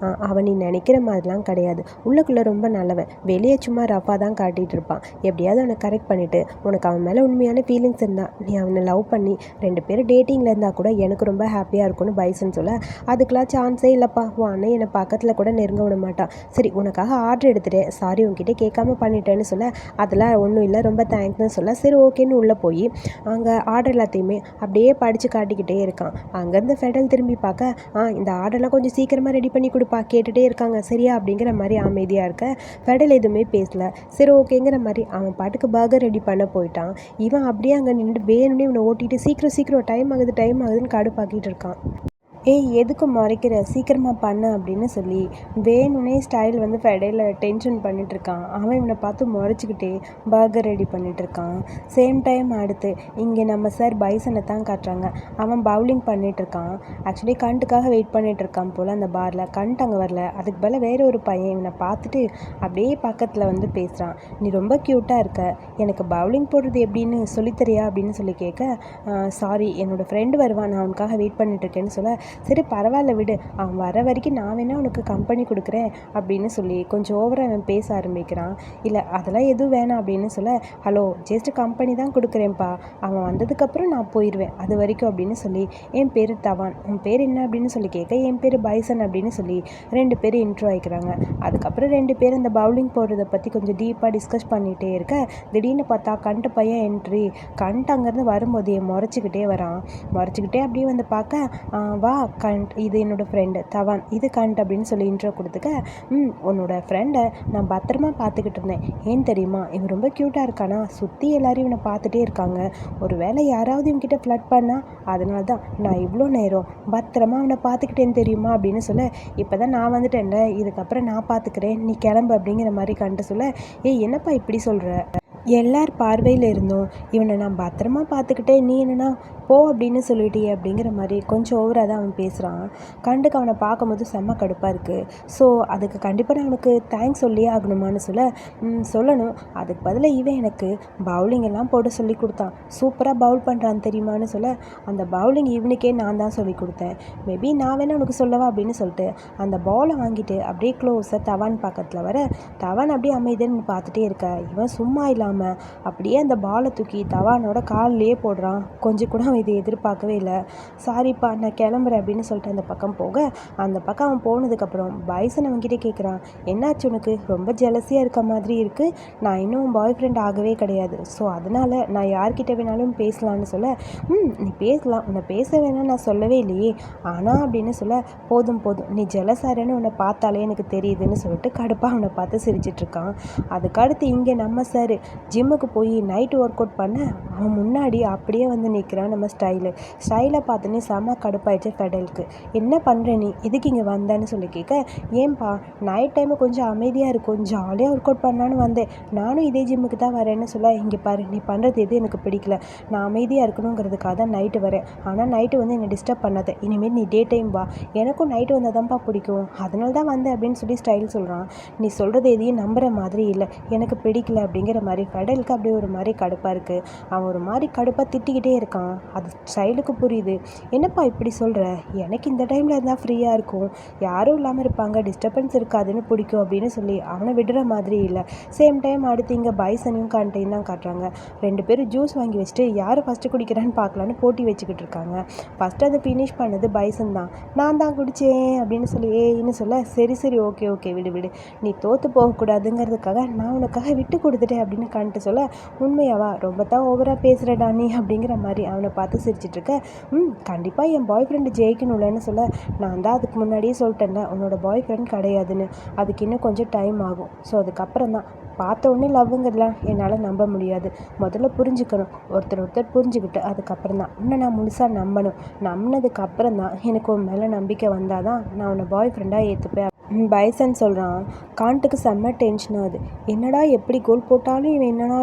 S1: அவன் நீ நினைக்கிற மாதிரிலாம் கிடையாது, உள்ளுக்குள்ளே ரொம்ப நல்லவன், வெளியே சும்மா ரஃபாக தான் காட்டிகிட்டு இருப்பான். எப்படியாவது அவனை கரெக்ட் பண்ணிவிட்டு உனக்கு அவன் மேலே உண்மையான ஃபீலிங்ஸ் இருந்தால் நீ அவனை லவ் பண்ணி 2 பேரும் டேட்டிங்கில் இருந்தால் கூட எனக்கு ரொம்ப ஹாப்பியாக இருக்கும்னு பைசன் சொல்ல, அதுக்கெலாம் சான்ஸே இல்லைப்பா, உன் அண்ணன் என்னை பக்கத்தில் கூட நெருங்க விட மாட்டான். சரி உனக்காக ஆர்டர் எடுத்துட்டேன், சாரி உங்ககிட்ட கேட்காம பண்ணிட்டேன்னு சொல்ல, அதெல்லாம் ஒன்றும் இல்லை ரொம்ப தேங்க்ஸ்னு சொல்ல, சரி ஓகேன்னு உள்ளே போய் அங்கே ஆர்டர் எல்லாத்தையுமே அப்படியே படித்து காட்டிக்கிட்டே இருக்கான். அங்கேருந்து ஃபெடல் திரும்பி பார்க்க, இந்த ஆர்டர்லாம் கொஞ்சம் சீக்கிரமாக ரெடி பண்ணி கொடுப்பா, கேட்டுகிட்டே இருக்காங்க சரியா அப்படிங்கிற மாதிரி அமைதியாக இருக்க. ஃபெடல் எதுவுமே பேசல. சரி ஓகேங்கிற மாதிரி அவன் பாட்டுக்கு பர்கர் ரெடி பண்ண போயிட்டான். இவன் அப்படியே அங்கே நின்று வேணும்னே இவனை ஓட்டிட்டு சீக்கிரம் டைம் ஆகுதுன்னு கடுப்பாக்கிட்டு இருக்கான். ஏய் எதுக்கு மறைக்கிற, சீக்கிரமாக பண்ண அப்படின்னு சொல்லி வேணும்னே ஸ்டைல் வந்து ஃபெடலை டென்ஷன் பண்ணிகிட்ருக்கான். அவன் இவனை பார்த்து முறைச்சிக்கிட்டே பர்கர் ரெடி பண்ணிகிட்ருக்கான். சேம் டைம் அடுத்து இங்கே நம்ம சார் பைசனை தான் காட்டுறாங்க. அவன் பவுலிங் பண்ணிகிட்ருக்கான். ஆக்சுவலி கண்ட்டுக்காக வெயிட் பண்ணிகிட்ருக்கான் போல் அந்த பாரில். கண்ட் அங்கே வரல, அதுக்கு பதில் வேறு ஒரு பையன் இவனை பார்த்துட்டு அப்படியே பக்கத்தில் வந்து பேசுகிறான். நீ ரொம்ப க்யூட்டாக இருக்க, எனக்கு பவுலிங் போடுறது எப்படின்னு சொல்லித்தரியா அப்படின்னு சொல்லி கேட்க, சாரி என்னோடய ஃப்ரெண்டு வருவான், நான் அவனுக்காக வெயிட் பண்ணிகிட்ருக்கேன்னு சொல்ல, சரி பரவாயில்ல விடு, அவன் வர வரைக்கும் நான் வேணால் உனக்கு கம்பெனி கொடுக்குறேன் அப்படின்னு சொல்லி கொஞ்சம் ஓவராக அவன் பேச ஆரம்பிக்கிறான். இல்லை அதெல்லாம் எதுவும் வேணாம் அப்படின்னு சொல்ல, ஹலோ ஜஸ்ட் கம்பெனி தான் கொடுக்குறேன்ப்பா, அவன் வந்ததுக்கப்புறம் நான் போயிடுவேன், அது வரைக்கும் அப்படின்னு சொல்லி, என் பேர் தவான், உன் பேர் என்ன அப்படின்னு சொல்லி கேட்க, என் பேர் பைசன் அப்படின்னு சொல்லி 2 பேரும் இன்ட்ரோ ஆகிக்கிறாங்க. அதுக்கப்புறம் 2 பேர் அந்த பவுலிங் போடுறதை பற்றி கொஞ்சம் டீப்பாக டிஸ்கஸ் பண்ணிகிட்டே இருக்க, திடீர்னு பார்த்தா கண்ட்டு பையன் என்ட்ரி. கண்ட் அங்கேருந்து வரும்போது முறைச்சிக்கிட்டே வரான். முறைச்சிக்கிட்டே அப்படியே வந்து பார்க்க, வா கண்ட், இது என்னோடய ஃப்ரெண்டு தவான், இது கண்ட் அப்படின்னு சொல்லி இன்ட்ரோ கொடுத்துக்க, உன்னோட ஃப்ரெண்டை நான் பத்திரமா பார்த்துக்கிட்டு இருந்தேன், ஏன் தெரியுமா இவன் ரொம்ப க்யூட்டாக இருக்கானா, சுற்றி எல்லாரும் இவனை பார்த்துட்டே இருக்காங்க, ஒரு வேளை யாராவது இவன்கிட்ட ஃப்ளட் பண்ணால் அதனால தான் நான் இவ்வளோ நேரம் பத்திரமா அவனை பார்த்துக்கிட்டேன்னு தெரியுமா அப்படின்னு சொல்ல, இப்போ தான் நான் வந்துட்டேன்ல, இதுக்கப்புறம் நான் பார்த்துக்கிறேன், நீ கிளம்பு அப்படிங்கிற மாதிரி கண்ட்டு சொல்ல, ஏய் என்னப்பா இப்படி சொல்கிற, எல்லார் பார்வையில் இருந்தோம் இவனை நான் பத்திரமா பார்த்துக்கிட்டேன், நீ என்னன்னா போ அப்படின்னு சொல்லிட்டியே அப்படிங்கிற மாதிரி கொஞ்சம் ஓவராக தான் அவன் பேசுகிறான். கண்டுக்கு அவனை பார்க்கும்போது செம்ம கடுப்பாக இருக்குது. ஸோ அதுக்கு கண்டிப்பாக நான் அவனுக்கு தேங்க்ஸ் சொல்லியே ஆகணுமான்னு சொல்ல, சொல்லணும், அதுக்கு பதிலாக இவன் எனக்கு பவுலிங் எல்லாம் போட சொல்லி கொடுத்தான், சூப்பராக பவுல் பண்ணுறான்னு தெரியுமான்னு சொல்ல, அந்த பவுலிங் இவனுக்கே நான் தான் சொல்லி கொடுத்தேன், மேபி நான் வேணா உனக்கு சொல்லவா அப்படின்னு சொல்லிட்டு அந்த பாலை வாங்கிட்டு அப்படியே க்ளோஸாக தவான் பக்கத்தில் வர, தவான் அப்படியே அமைதின்னு பார்த்துட்டே இருக்க, இவன் சும்மா இல்லாமல் இல்லாமல் அப்படியே அந்த பாலை தூக்கி தவானோட காலிலேயே போடுறான். கொஞ்சம் கூட அவன் இதை எதிர்பார்க்கவே இல்லை. சாரிப்பா நான் கிளம்புறேன் அப்படின்னு சொல்லிட்டு அந்த பக்கம் போக, அந்த பக்கம் அவன் போனதுக்கப்புறம் பைசன் அவன்கிட்ட கேட்குறான், என்னாச்சு உனக்கு ரொம்ப ஜெலஸியாக இருக்க மாதிரி இருக்குது, நான் இன்னும் பாய் ஃப்ரெண்ட் ஆகவே கிடையாது, ஸோ அதனால் நான் யார்கிட்ட வேணாலும் பேசலான்னு சொல்ல, நீ பேசலாம், உன்னை பேச வேணாம் நான் சொல்லவே இல்லையே, ஆனால் அப்படின்னு சொல்ல, போதும் போதும் நீ ஜெலஸாரன்னு உன்னை பார்த்தாலே எனக்கு தெரியுதுன்னு சொல்லிட்டு கடுப்பாக அவனை பார்த்து சிரிச்சிட்ருக்கான். அதுக்கடுத்து இங்கே நம்ம சார் ஜிம்முக்கு போய் நைட்டு ஒர்க் அவுட் பண்ண அவன் முன்னாடி அப்படியே வந்து நிற்கிறான் நம்ம ஸ்டைலை பார்த்துன்னு செம கடுப்பாயிடுச்சு ஃபெடலுக்கு. என்ன பண்ணுற நீ, எதுக்கு இங்கே வந்தேன்னு சொல்லி கேட்க, ஏன்பா நைட் டைமு கொஞ்சம் அமைதியாக இருக்கும், ஜாலியாக ஒர்க் அவுட் பண்ணான்னு வந்தேன், நானும் இதே ஜிம்முக்கு தான் வரேன்னு சொல்ல, இங்கே பாரு நீ பண்ணுறது எது எனக்கு பிடிக்கல, நான் அமைதியாக இருக்கணுங்கிறதுக்காக தான் நைட்டு வரேன், ஆனால் நைட்டு வந்து என்னை டிஸ்டர்ப் பண்ணாத, இனிமேல் நீ டே டைம் வா, எனக்கும் நைட்டு வந்தால் தான்ப்பா பிடிக்கும், அதனால தான் வந்தேன் அப்படின்னு சொல்லி ஸ்டைல் சொல்கிறான். நீ சொல்கிறது எதையும் நம்புகிற மாதிரி இல்லை, எனக்கு பிடிக்கல அப்படிங்கிற மாதிரி ஃபெடலுக்கு அப்படியே ஒரு மாதிரி கடுப்பாக இருக்குது. அவன் ஒரு மாதிரி கடுப்பாக திட்டிக்கிட்டே இருக்கான். அது ஸ்டைலுக்கு புரியுது. என்னப்பா இப்படி சொல்கிற, எனக்கு இந்த டைமில் இருந்தால் ஃப்ரீயாக இருக்கும், யாரும் இல்லாமல் இருப்பாங்க, டிஸ்டர்பன்ஸ் இருக்காதுன்னு பிடிக்கும் அப்படின்னு சொல்லி அவனை விடுற மாதிரி இல்லை. சேம் டைம் அடுத்து இங்கே பைசனையும் காண்டையும் தான் காட்டுறாங்க. 2 பேரும் ஜூஸ் வாங்கி வச்சுட்டு யார் ஃபஸ்ட்டு குடிக்கிறான்னு பார்க்கலான்னு போட்டி வச்சுக்கிட்டு இருக்காங்க. ஃபஸ்ட்டு அதை ஃபினிஷ் பண்ணது பைசன் தான். நான் தான் குடித்தேன் அப்படின்னு சொல்லி ஏன்னு சொல்ல, சரி சரி ஓகே ஓகே விடு விடு, நீ தோற்று போகக்கூடாதுங்கிறதுக்காக நான் உனக்காக விட்டு கொடுத்துட்டேன் அப்படின்னு காண்ட்டு சொல்ல, உண்மையாவா, ரொம்ப தான் ஓவராக பேசுகிறடா நீ அப்படிங்கிற மாதிரி அவனை பார்த்து சிரிச்சிட்ருக்க. கண்டிப்பாக என் பாய் ஃப்ரெண்டு ஜெயிக்கணும்லன்னு சொல்ல, நான் தான் அதுக்கு முன்னாடியே சொல்லிட்டேன்ல உன்னோட பாய் ஃப்ரெண்ட் கிடையாதுன்னு, அதுக்கு இன்னும் கொஞ்சம் டைம் ஆகும், ஸோ அதுக்கப்புறம் தான் பார்த்த உடனே லவ்வுங்கிறதுலாம் என்னால் நம்ப முடியாது, முதல்ல புரிஞ்சுக்கணும், ஒருத்தர் புரிஞ்சுக்கிட்டு அதுக்கப்புறம் தான் உன்னை நான் முழுசாக நம்பணும், நம்பினதுக்கப்புறம் தான் எனக்கு உன் மேலே நம்பிக்கை வந்தால் தான் நான் உன்னை பாய் ஃப்ரெண்டாக ஏற்றுப்பேன். பைசன் சொல்கிறான். காண்ட்டுக்கு செம்ம டென்ஷன் ஆகுது. என்னடா எப்படி கோல் போட்டாலும் இவன் என்னடா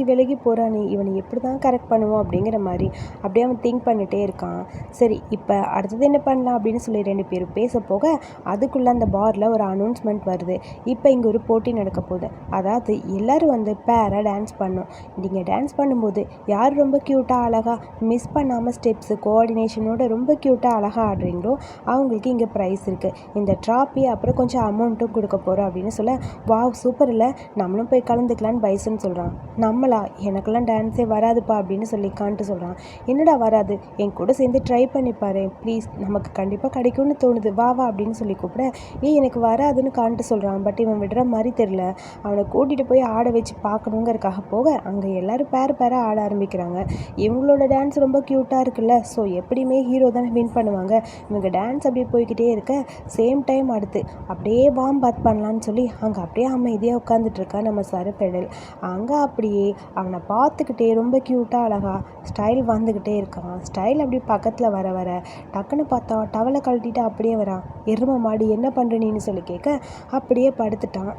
S1: விலகி போகிறானே, இவனை எப்படி தான் கரெக்ட் பண்ணுவோம் அப்படிங்கிற மாதிரி அப்படியே அவன் திங்க் பண்ணிகிட்டே இருக்கான். சரி இப்போ அடுத்தது என்ன பண்ணலாம் அப்படின்னு சொல்லி 2 பேரும் பேச போக, அதுக்குள்ளே அந்த பாரில் ஒரு அனௌன்ஸ்மெண்ட் வருது. இப்போ இங்கே ஒரு போட்டி நடக்க போகுது, அதாவது எல்லோரும் வந்து பேராக டான்ஸ் பண்ணணும். நீங்கள் டான்ஸ் பண்ணும்போது யார் ரொம்ப க்யூட்டாக அழகாக மிஸ் பண்ணாமல் ஸ்டெப்ஸு கோஆர்டினேஷனோட ரொம்ப க்யூட்டாக அழகாக ஆடுறீங்களோ அவங்களுக்கு இங்கே ப்ரைஸ் இருக்குது. இந்த ட்ராஃபி அப்புறம் கொஞ்சம் அமௌண்ட்டும் கொடுக்க போகிறோம் அப்படின்னு சொல்ல, வாவ் சூப்பர் இல்லை, நம்மளும் போய் கலந்துக்கலான்னு பைசன் சொல்கிறான். நம்மளா, எனக்கெல்லாம் டான்ஸே வராதுப்பா அப்படின்னு சொல்லி காண்ட்டு சொல்கிறான். என்னடா வராது, என் கூட சேர்ந்து ட்ரை பண்ணிப்பாரு ப்ளீஸ், நமக்கு கண்டிப்பாக கிடைக்கும்னு தோணுது, வா வா அப்படின்னு சொல்லி கூப்பிட, எனக்கு வராதுன்னு காண்ட்டு சொல்கிறான். பட் இவன் விடுற மாதிரி தெரில. அவனை கூட்டிகிட்டு போய் ஆட வச்சு பார்க்கணுங்கிறதுக்காக போக, அங்கே எல்லோரும் பேராக ஆட ஆரம்பிக்கிறாங்க. இவங்களோட டான்ஸ் ரொம்ப க்யூட்டாக இருக்குல்ல, ஸோ எப்படியுமே ஹீரோ தான் வின் பண்ணுவாங்க. இவங்க டான்ஸ் அப்படியே போய்கிட்டே இருக்க, சேம் டைம் அடுத்து அப்படியே வார்ம் பாத் பண்ணலான்னு சொல்லி அங்கே அப்படியே அமைதியாக உட்காந்துட்ருக்கா நம்ம சார் ஃபெடல். அங்கே அப்படியே அவனை பார்த்துக்கிட்டே ரொம்ப க்யூட்டாக அழகாக ஸ்டைல் வந்துக்கிட்டே இருக்கான். ஸ்டைல் அப்படி பக்கத்தில் வர டக்குன்னு பார்த்தா டவலை கழட்டிட்டு அப்படியே வரான். எருமை மாடி என்ன பண்ணுற நீன்னு சொல்லி கேட்க, அப்படியே படுத்துட்டான்.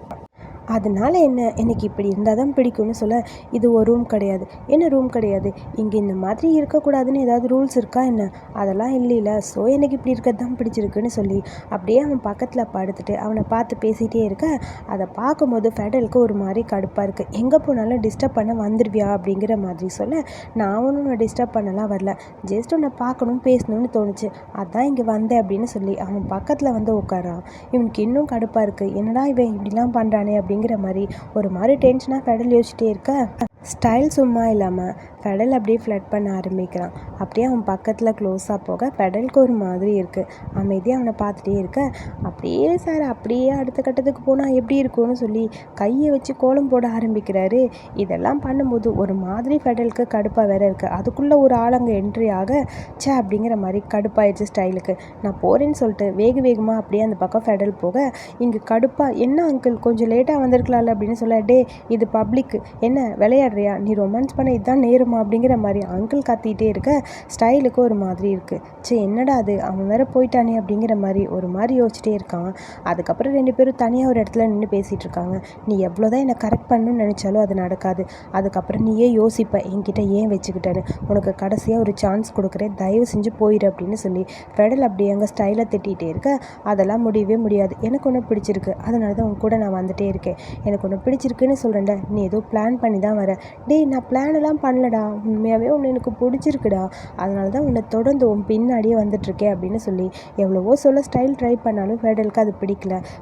S1: அதனால் என்ன, எனக்கு இப்படி இருந்தால் தான் பிடிக்கும்னு சொல்ல, இது ஒரு ரூம் கிடையாது. என்ன ரூம் கிடையாது, இங்கே இந்த மாதிரி இருக்கக்கூடாதுன்னு ஏதாவது ரூல்ஸ் இருக்கா என்ன, அதெல்லாம் இல்லைல்ல, ஸோ எனக்கு இப்படி இருக்கிறது தான் பிடிச்சிருக்குன்னு சொல்லி அப்படியே அவன் பக்கத்தில் படுத்துட்டு அவனை பார்த்து பேசிகிட்டே இருக்க, அதை பார்க்கும்போது ஃபெடலுக்கு ஒரு மாதிரி கடுப்பாக இருக்குது. எங்கே போனாலும் டிஸ்டர்ப் பண்ண வந்துடுவியா அப்படிங்கிற மாதிரி சொல்ல, நான் ஒன்றும் உன்னை டிஸ்டர்ப் பண்ணலாம் வரல, ஜஸ்ட் உன்னை பார்க்கணும் பேசணும்னு தோணுச்சு, அதான் இங்கே வந்தேன் அப்படின்னு சொல்லி அவன் பக்கத்தில் வந்து உட்காரான். இவனுக்கு இன்னும் கடுப்பாக இருக்குது. என்னடா இவன் இப்படிலாம் பண்ணுறானே அப்படிங்கிற மாதிரி ஒரு மாதிரி டென்ஷனாக ஃபெடல் யோசிச்சிட்டே இருக்க, ஸ்டைல் சும்மா இல்லாமல் ஃபெடல் அப்படியே ஃப்ளட் பண்ண ஆரம்பிக்கிறான். அப்படியே அவன் பக்கத்தில் க்ளோஸாக போக ஃபெடலுக்கு ஒரு மாதிரி இருக்குது. அமைதியாக அவனை பார்த்துட்டே இருக்க, அப்படியே சார் அப்படியே அடுத்த கட்டத்துக்கு போனால் எப்படி இருக்கும்னு சொல்லி கையை வச்சு கோலம் போட ஆரம்பிக்கிறாரு. இதெல்லாம் பண்ணும்போது ஒரு மாதிரி ஃபெடலுக்கு கடுப்பாக வேற இருக்குது. அதுக்குள்ளே ஒரு ஆள் அங்கே என்ட்ரி ஆக, அப்படிங்கிற மாதிரி கடுப்பாயிடுச்சு ஸ்டைலுக்கு. நான் போகிறேன்னு சொல்லிட்டு வேகமாக அப்படியே அந்த பக்கம் ஃபெடல் போக, இங்கே கடுப்பாக, என்ன அங்கிள் கொஞ்சம் லேட்டாக வந்திருக்கலாம்ல அப்படின்னு சொல்ல, டே இது பப்ளிக், என்ன விளையாடுறியா, நீ ரொமான்ஸ் பண்ண இதுதான் நேருமா அப்படிங்கிற மாதிரி அங்கிள் கத்திகிட்டே இருக்க, ஸ்டைலுக்கு ஒரு மாதிரி இருக்குது. என்னடா அது, அவன் வேற போயிட்டானே அப்படிங்கிற மாதிரி ஒரு மாதிரி யோசிச்சிட்டே இருக்கான். அதுக்கப்புறம் 2 பேரும் தனியாக ஒரு இடத்துல நின்று பேசிகிட்டு இருக்காங்க. நீ எவ்வளோதான் என்னை கரெக்ட் பண்ணணும்னு நினச்சாலும் அது நடக்காது. அதுக்கப்புறம் நீயே யோசிப்ப என்கிட்ட ஏன் வச்சுக்கிட்டேன்னு, உனக்கு கடைசியாக ஒரு சான்ஸ் கொடுக்குறேன், தயவு செஞ்சு போயிடு அப்படின்னு சொல்லி ஃபெடல் அப்படியே அங்கே ஸ்டைலை திட்டிகிட்டே இருக்க, அதெல்லாம் முடியவே முடியாது, எனக்கு ஒன்று பிடிச்சிருக்கு, அதனால தான் உன் கூட நான் வந்துட்டே இருக்கேன், எனக்கு ஒன்று பிடிச்சிருக்குன்னு சொல்கிறேன்ல, நீ ஏதோ பிளான் பண்ணி தான் வர, டேய் நான் பிளானெல்லாம் பண்ணலடா, உண்மையாகவே உன்னை எனக்கு பிடிச்சிருக்குடா, அதனால தான் உன்னை தொடர்ந்து உன் பின்னாடியே வந்துட்டுருக்கேன் அப்படின்னு சொல்லி எவ்வளவோ சொல்ல ஸ்டைல் ட்ரை பண்ணாலும் ஃபெடலுக்கு அது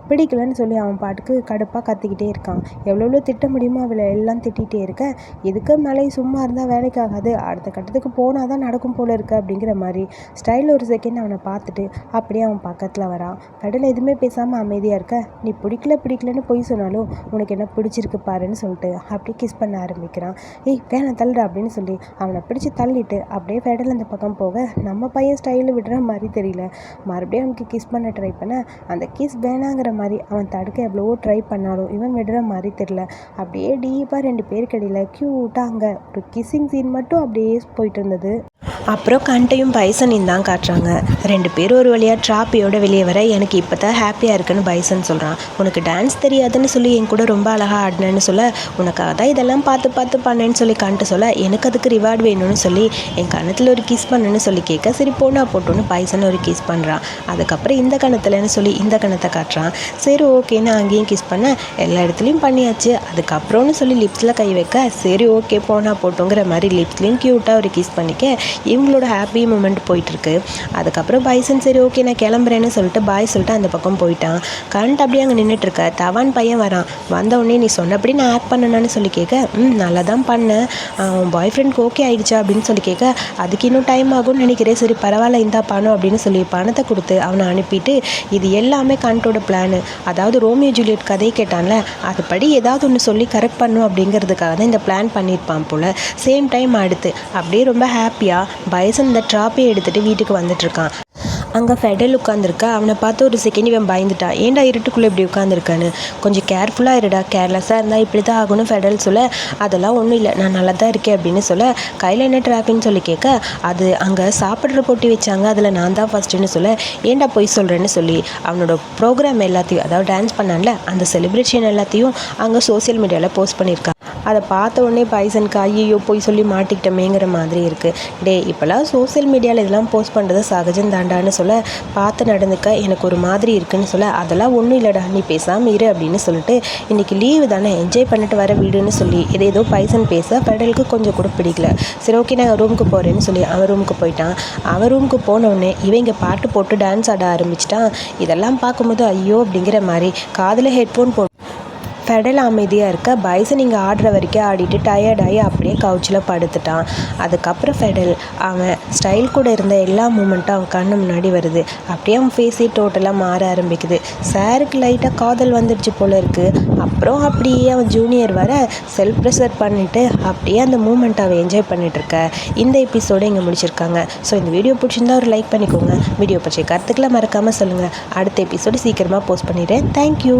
S1: பிடிக்கலன்னு சொல்லி அவன் பாட்டுக்கு கடுப்பாக கத்திக்கிட்டே இருக்கான். எவ்வளோ திட்ட முடியுமோ அவளை எல்லாம் திட்டிகிட்டே இருக்க, எதுக்கு மேலே சும்மா இருந்தால் வேலைக்கு ஆகாது, அடுத்த கட்டத்துக்கு போனால் தான் நடக்கும் போல இருக்குது அப்படிங்கிற மாதிரி ஸ்டைல் ஒரு செகண்ட் அவனை பார்த்துட்டு அப்படியே அவன் பக்கத்தில் வரான். ஃபெடல் எதுவுமே பேசாமல் அமைதியாக இருக்க, நீ பிடிக்கலன்னு பொய் சொன்னாலும் உனக்கு என்ன பிடிச்சிருக்கு பாருன்னு சொல்லிட்டு அப்படியே கிஸ் பண்ண ஆரம்பிக்கிறான். ஏய் வேணாம் தள்ளுற அப்படின்னு சொல்லி அவனை பிடிச்சி தள்ளிட்டு அப்படியே ஃபெடல் அந்த பக்கம் போக நம்ம பையன் ஸ்டைலில் விடுற மாதிரி தெரியல. மறுபடியும் அவனுக்கு கிஸ் பண்ண ட்ரை பண்ண அந்த கிஸ் வேணாங்கிற மாதிரி அவன் தடுக்க எவ்வளவோ ட்ரை பண்ணாலும் இவன் விடுற மாதிரி தெரியல. அப்படியே டீப்பாக 2 பேருக்கு இடையில க்யூட்டாக அங்கே ஒரு கிஸ்ஸிங் சீன் மட்டும் அப்படியே போயிட்டு இருந்தது. அப்புறம் கண்டையும் பைசனையும் தான் காட்டுறாங்க. 2 பேரும் ஒரு வழியாக ட்ராப்பியோட வெளியே வர, எனக்கு இப்போ தான் ஹாப்பியாக இருக்குன்னு பைசன் சொல்கிறான். உனக்கு டான்ஸ் தெரியாதுன்னு சொல்லி என் கூட ரொம்ப அழகாக ஆடினேன்னு சொல்ல, உனக்காக தான் இதெல்லாம் பார்த்து பண்ணேன்னு சொல்லி கண்ட்டு சொல்ல, எனக்கு அதுக்கு ரிவார்டு வேணும்னு சொல்லி என் கணத்தில் ஒரு கிஸ் பண்ணுன்னு சொல்லி கேட்க, சரி போனா போட்டோன்னு பைசன் ஒரு கிஸ் பண்ணுறான். அதுக்கப்புறம் இந்த கணத்துலன்னு சொல்லி இந்த கணத்தை காட்டுறான். சரி ஓகேன்னு அங்கேயும் கிஸ் பண்ண, எல்லா இடத்துலையும் பண்ணியாச்சு. அதுக்கப்புறம்னு சொல்லி லிப்ஸில் கை வைக்க, சரி ஓகே போனா போட்டோங்கிற மாதிரி லிப்ஸ்லேயும் க்யூட்டாக ஒரு கிஸ் பண்ணிக்க இவங்களோட ஹாப்பி மூமெண்ட் போயிட்டுருக்கு. அதுக்கப்புறம் பைசன் சரி ஓகே நான் கிளம்புறேன்னு சொல்லிட்டு பாய் சொல்லிட்டு அந்த பக்கம் போயிட்டான். கரண்ட் அப்படியே அங்கே நின்றுட்டுருக்க. தவான் பையன் வரான். வந்தவுடனே நீ சொன்னபடி நான் ஆக்ட் பண்ணணும்னு சொல்லி கேட்க, நல்லா தான் பண்ணேன், உன் பாய் ஃப்ரெண்டுக்கு ஓகே ஆகிடுச்சா அப்படின்னு சொல்லி கேட்க, அதுக்கு இன்னும் டைம் ஆகும்னு நினைக்கிறேன், சரி பரவாயில்ல இந்தா பணம் அப்படின்னு சொல்லி பணத்தை கொடுத்து அவனை அனுப்பிட்டு, இது எல்லாமே கரண்ட்டோட பிளானு, அதாவது ரோமியோ ஜூலியட் கதையை கேட்டான்ல அதுபடி ஏதாவது ஒன்று சொல்லி கரெக்ட் பண்ணும் அப்படிங்கிறதுக்காக தான் இந்த பிளான் பண்ணியிருப்பான் போல். சேம் டைம் அடுத்து அப்படியே ரொம்ப ஹாப்பியாக பைசன் இந்த ட்ராப்பையை எடுத்துகிட்டு வீட்டுக்கு வந்துட்டுருக்கான். அங்கே ஃபெடல் உட்காந்துருக்கா. அவனை பார்த்து ஒரு செகண்ட் இவன் பயந்துட்டான். ஏன்டா இருட்டுக்குள்ளே இப்படி உட்காந்துருக்கான்னு. கொஞ்சம் கேர்ஃபுல்லாக இருடா, கேர்லெஸ்ஸாக இருந்தால் இப்படி தான் ஆகணும் ஃபெடல் சொல்ல, அதெல்லாம் ஒன்றும் இல்லை நான் நல்லா தான் இருக்கேன் அப்படின்னு சொல்ல, கையில் என்ன ட்ராப்பின்னு சொல்லி கேட்க, அது அங்கே சாப்பிட்ற போட்டி வச்சாங்க, அதில் நான் தான் ஃபஸ்ட்டுன்னு சொல்ல, ஏன்டா போய் சொல்கிறேன்னு சொல்லி அவனோட ப்ரோக்ராம் எல்லாத்தையும், அதாவது டான்ஸ் பண்ணான்ல அந்த செலிப்ரேஷன் எல்லாத்தையும் அங்கே சோசியல் மீடியாவில் போஸ்ட் பண்ணியிருக்கான். அதை பார்த்த உடனே பைசனுக்கு ஐயோ போய் சொல்லி மாட்டிக்கிட்டமேங்கிற மாதிரி இருக்குது. இப்போல்லாம் சோசியல் மீடியாவில் இதெல்லாம் போஸ்ட் பண்ணுறது சகஜம் தாண்டான்னு சொல்ல, பார்த்து நடந்துக்க எனக்கு ஒரு மாதிரி இருக்குன்னு சொல்ல, அதெல்லாம் ஒன்றும் இல்லைடா நீ பேசாமல் இரு அப்படின்னு சொல்லிட்டு, இன்றைக்கி லீவு தானே என்ஜாய் பண்ணிட்டு வர வீடுன்னு சொல்லி ஏதோ பைசன் பேச ஃபெடலுக்கு கொஞ்சம் கூட பிடிக்கல. சரி ஓகே நான் ரூமுக்கு போகிறேன்னு சொல்லி அவன் ரூமுக்கு போயிட்டான். அவன் ரூமுக்கு போனவுடனே இவங்க பாட்டு போட்டு டான்ஸ் ஆட ஆரம்பிச்சிட்டான். இதெல்லாம் பார்க்கும்போது ஐயோ அப்படிங்கிற மாதிரி காதில் ஹெட்ஃபோன் போட்டு ஃபெடல் அமைதியாக இருக்க, பைசன் இங்கே ஆடுற வரைக்கும் ஆடிட்டு டயர்டாகி அப்படியே கவுச்சில் படுத்துட்டான். அதுக்கப்புறம் ஃபெடல் அவன் ஸ்டைல் கூட இருந்த எல்லா மூமெண்ட்டும் அவன் கண்ணு முன்னாடி வருது. அப்படியே அவன் ஃபேஸே டோட்டலாக மாற ஆரம்பிக்குது. சாருக்கு லைட்டாக காதல் வந்துடுச்சு போல இருக்குது. அப்புறம் அப்படியே அவன் ஜூனியர் வர செல்ஃப் ப்ரெஷர் பண்ணிவிட்டு அப்படியே அந்த மூமெண்ட்டை அவன் என்ஜாய் பண்ணிகிட்ருக்க. இந்த எபிசோடு இங்கே முடிச்சிருக்காங்க. ஸோ இந்த வீடியோ பிடிச்சிருந்தா ஒரு லைக் பண்ணிக்கோங்க. வீடியோ பற்றிய கருத்துக்களை மறக்காமல் சொல்லுங்கள். அடுத்த எபிசோடு சீக்கிரமாக போஸ்ட் பண்ணிடுறேன். தேங்க்யூ.